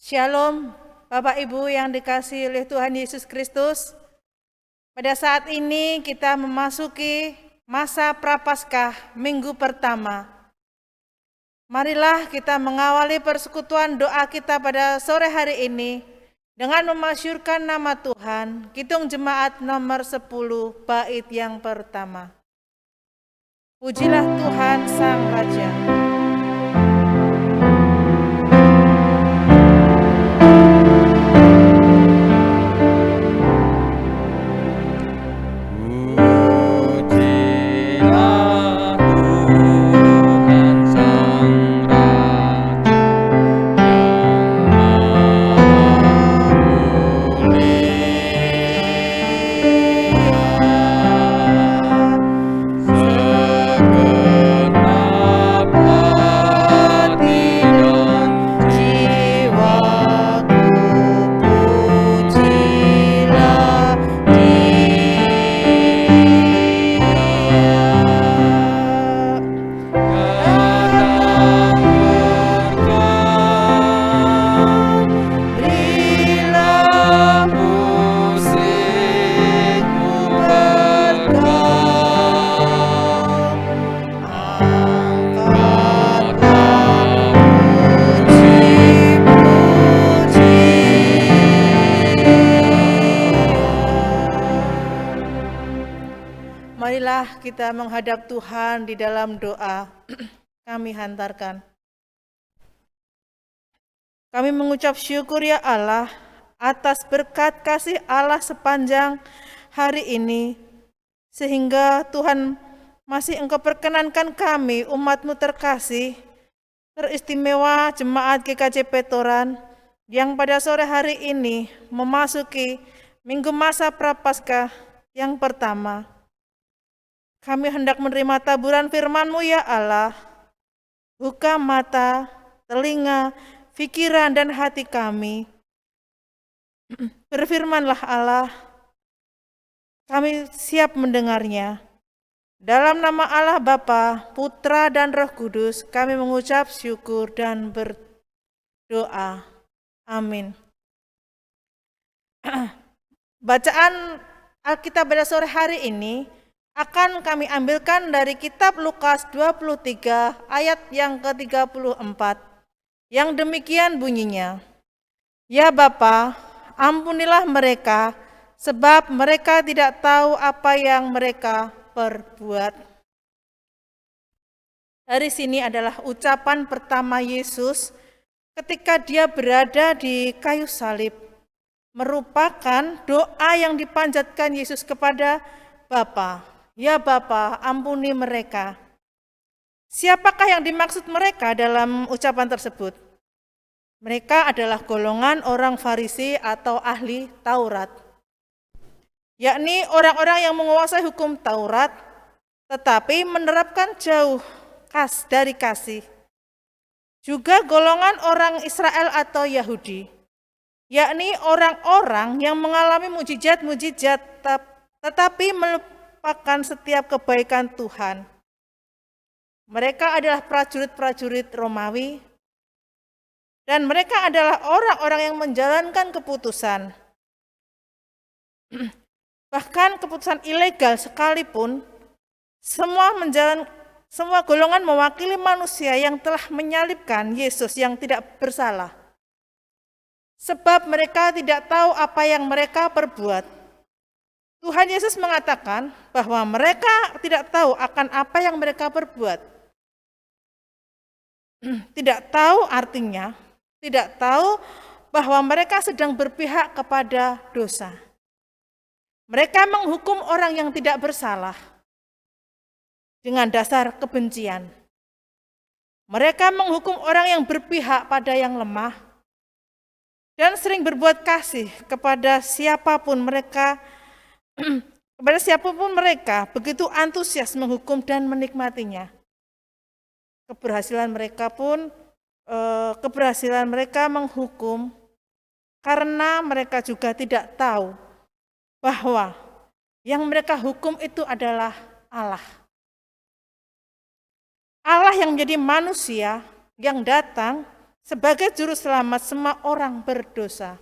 Shalom, Bapak Ibu yang dikasihi oleh Tuhan Yesus Kristus. Pada saat ini kita memasuki masa Prapaskah minggu pertama. Marilah kita mengawali persekutuan doa kita pada sore hari ini dengan memasyurkan nama Tuhan. Kidung Jemaat nomor 10 bait yang pertama. Pujilah Tuhan Sang Raja. Marilah kita menghadap Tuhan di dalam doa. Kami hantarkan. Kami mengucap syukur ya Allah atas berkat kasih Allah sepanjang hari ini, sehingga Tuhan masih Engkau perkenankan kami, umat-Mu terkasih, teristimewa Jemaat GKJP Toran, yang pada sore hari ini memasuki minggu masa Prapaskah yang pertama. Kami hendak menerima taburan firman-Mu ya Allah. Buka mata, telinga, pikiran dan hati kami. Berfirmanlah Allah, kami siap mendengarnya. Dalam nama Allah Bapa, Putra dan Roh Kudus, kami mengucap syukur dan berdoa. Amin. Bacaan Alkitab pada sore hari ini akan kami ambilkan dari kitab Lukas 23 ayat yang ke-34. Yang demikian bunyinya, "Ya Bapa, ampunilah mereka, sebab mereka tidak tahu apa yang mereka perbuat." Dari sini adalah ucapan pertama Yesus ketika dia berada di kayu salib, merupakan doa yang dipanjatkan Yesus kepada Bapa. Ya Bapa, ampuni mereka. Siapakah yang dimaksud mereka dalam ucapan tersebut? Mereka adalah golongan orang Farisi atau ahli Taurat, yakni orang-orang yang menguasai hukum Taurat, tetapi menerapkan jauh dari kasih. Juga golongan orang Israel atau Yahudi, yakni orang-orang yang mengalami mujizat-mujizat tetapi melupakan setiap kebaikan Tuhan. Mereka adalah prajurit-prajurit Romawi, dan mereka adalah orang-orang yang menjalankan keputusan. Bahkan keputusan ilegal sekalipun, semua golongan mewakili manusia yang telah menyalibkan Yesus yang tidak bersalah. Sebab mereka tidak tahu apa yang mereka perbuat. Tuhan Yesus mengatakan bahwa mereka tidak tahu akan apa yang mereka perbuat. Tidak tahu artinya, tidak tahu bahwa mereka sedang berpihak kepada dosa. Mereka menghukum orang yang tidak bersalah dengan dasar kebencian. Mereka menghukum orang yang berpihak pada yang lemah dan sering berbuat kasih kepada siapapun mereka. Kepada siapapun mereka begitu antusias menghukum dan menikmatinya. Keberhasilan mereka menghukum karena mereka juga tidak tahu bahwa yang mereka hukum itu adalah Allah. Allah yang menjadi manusia yang datang sebagai juru selamat semua orang berdosa.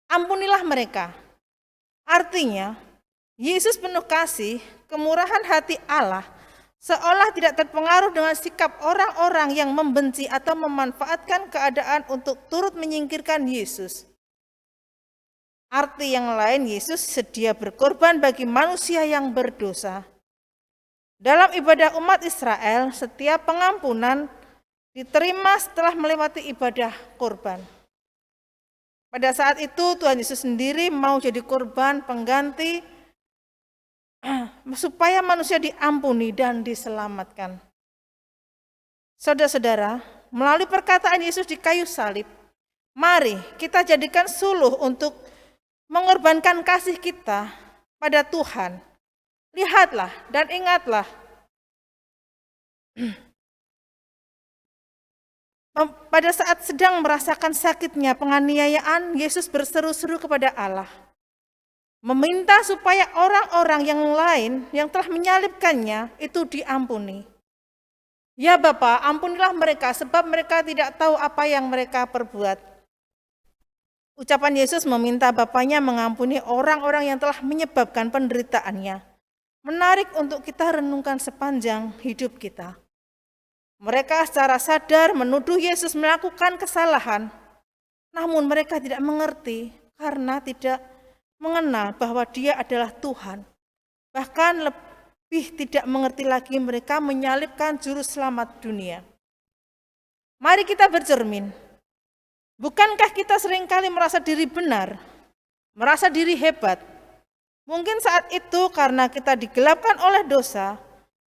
Ampunilah mereka. Artinya, Yesus penuh kasih, kemurahan hati Allah, seolah tidak terpengaruh dengan sikap orang-orang yang membenci atau memanfaatkan keadaan untuk turut menyingkirkan Yesus. Arti yang lain, Yesus sedia berkorban bagi manusia yang berdosa. Dalam ibadah umat Israel, setiap pengampunan diterima setelah melewati ibadah korban. Pada saat itu Tuhan Yesus sendiri mau jadi korban pengganti supaya manusia diampuni dan diselamatkan. Saudara-saudara, melalui perkataan Yesus di kayu salib, mari kita jadikan suluh untuk mengorbankan kasih kita pada Tuhan. Lihatlah dan ingatlah, pada saat sedang merasakan sakitnya penganiayaan, Yesus berseru-seru kepada Allah, meminta supaya orang-orang yang lain yang telah menyalibkannya itu diampuni. Ya Bapa, ampunilah mereka sebab mereka tidak tahu apa yang mereka perbuat. Ucapan Yesus meminta Bapanya mengampuni orang-orang yang telah menyebabkan penderitaannya. Menarik untuk kita renungkan sepanjang hidup kita. Mereka secara sadar menuduh Yesus melakukan kesalahan, namun mereka tidak mengerti karena tidak mengenal bahwa Dia adalah Tuhan. Bahkan lebih tidak mengerti lagi, mereka menyalibkan juru selamat dunia. Mari kita bercermin. Bukankah kita seringkali merasa diri benar, merasa diri hebat? Mungkin saat itu karena kita digelapkan oleh dosa,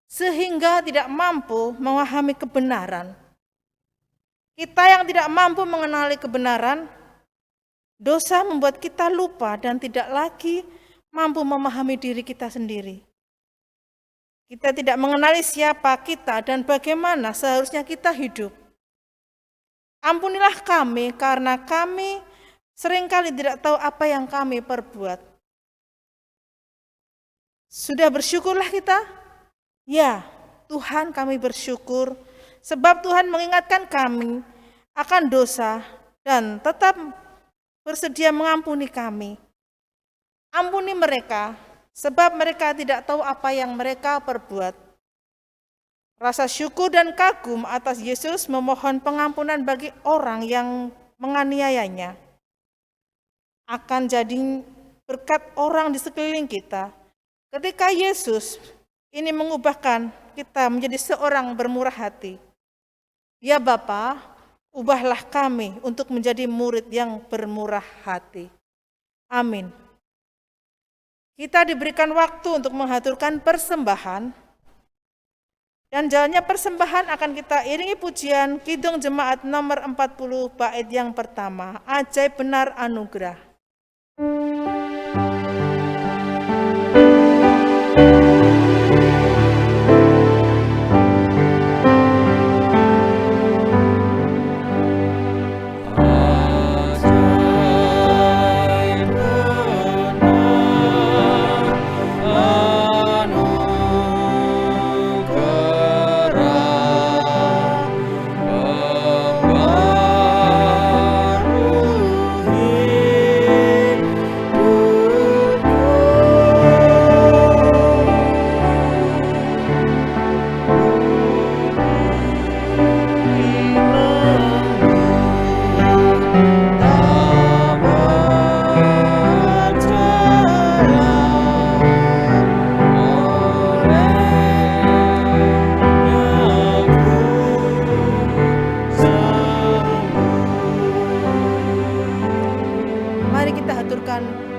sehingga tidak mampu memahami kebenaran. Kita yang tidak mampu mengenali kebenaran, dosa membuat kita lupa dan tidak lagi mampu memahami diri kita sendiri. Kita tidak mengenali siapa kita dan bagaimana seharusnya kita hidup. Ampunilah kami karena kami seringkali tidak tahu apa yang kami perbuat. Sudah bersyukurlah kita? Ya, Tuhan, kami bersyukur sebab Tuhan mengingatkan kami akan dosa dan tetap bersedia mengampuni kami. Ampuni mereka sebab mereka tidak tahu apa yang mereka perbuat. Rasa syukur dan kagum atas Yesus memohon pengampunan bagi orang yang menganiayanya akan jadi berkat orang di sekeliling kita. Ketika Yesus ini mengubahkan kita menjadi seorang bermurah hati. Ya Bapa, ubahlah kami untuk menjadi murid yang bermurah hati. Amin. Kita diberikan waktu untuk menghaturkan persembahan. Dan jalannya persembahan akan kita iringi pujian Kidung Jemaat nomor 40 bait yang pertama, Ajaib Benar Anugerah.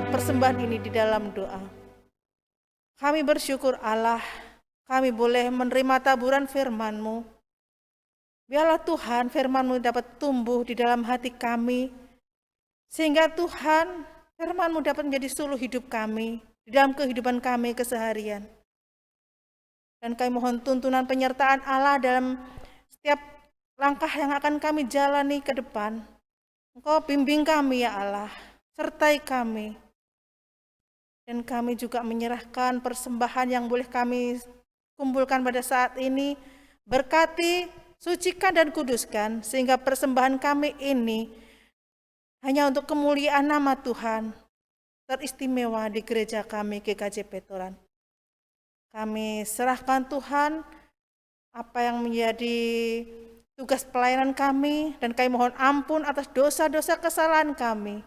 Persembahan ini di dalam doa. Kami bersyukur Allah, kami boleh menerima taburan firman-Mu. Biarlah Tuhan firman-Mu dapat tumbuh di dalam hati kami, sehingga Tuhan firman-Mu dapat menjadi suluh hidup kami, di dalam kehidupan kami keseharian. Dan kami mohon tuntunan penyertaan Allah dalam setiap langkah yang akan kami jalani ke depan. Engkau bimbing kami ya Allah, sertai kami. Dan kami juga menyerahkan persembahan yang boleh kami kumpulkan pada saat ini. Berkati sucikan dan kuduskan, sehingga persembahan kami ini hanya untuk kemuliaan nama Tuhan, teristimewa di gereja kami GKJ Petoran. Kami serahkan Tuhan apa yang menjadi tugas pelayanan kami, dan kami mohon ampun atas dosa-dosa kesalahan kami.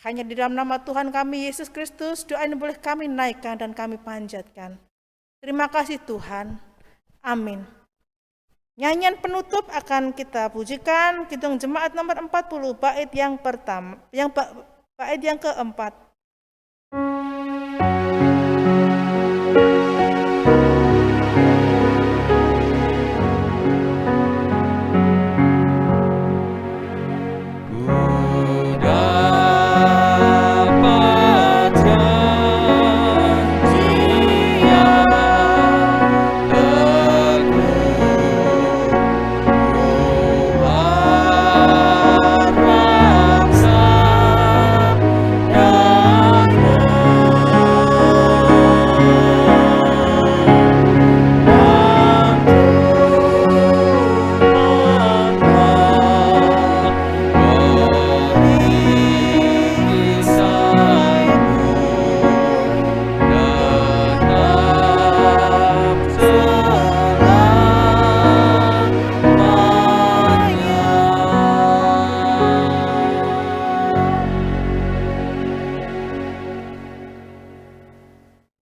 Hanya di dalam nama Tuhan kami Yesus Kristus, doa ini boleh kami naikkan dan kami panjatkan. Terima kasih Tuhan. Amin. Nyanyian penutup akan kita pujikan Kidung Jemaat nomor 40 bait yang pertama, bait yang keempat.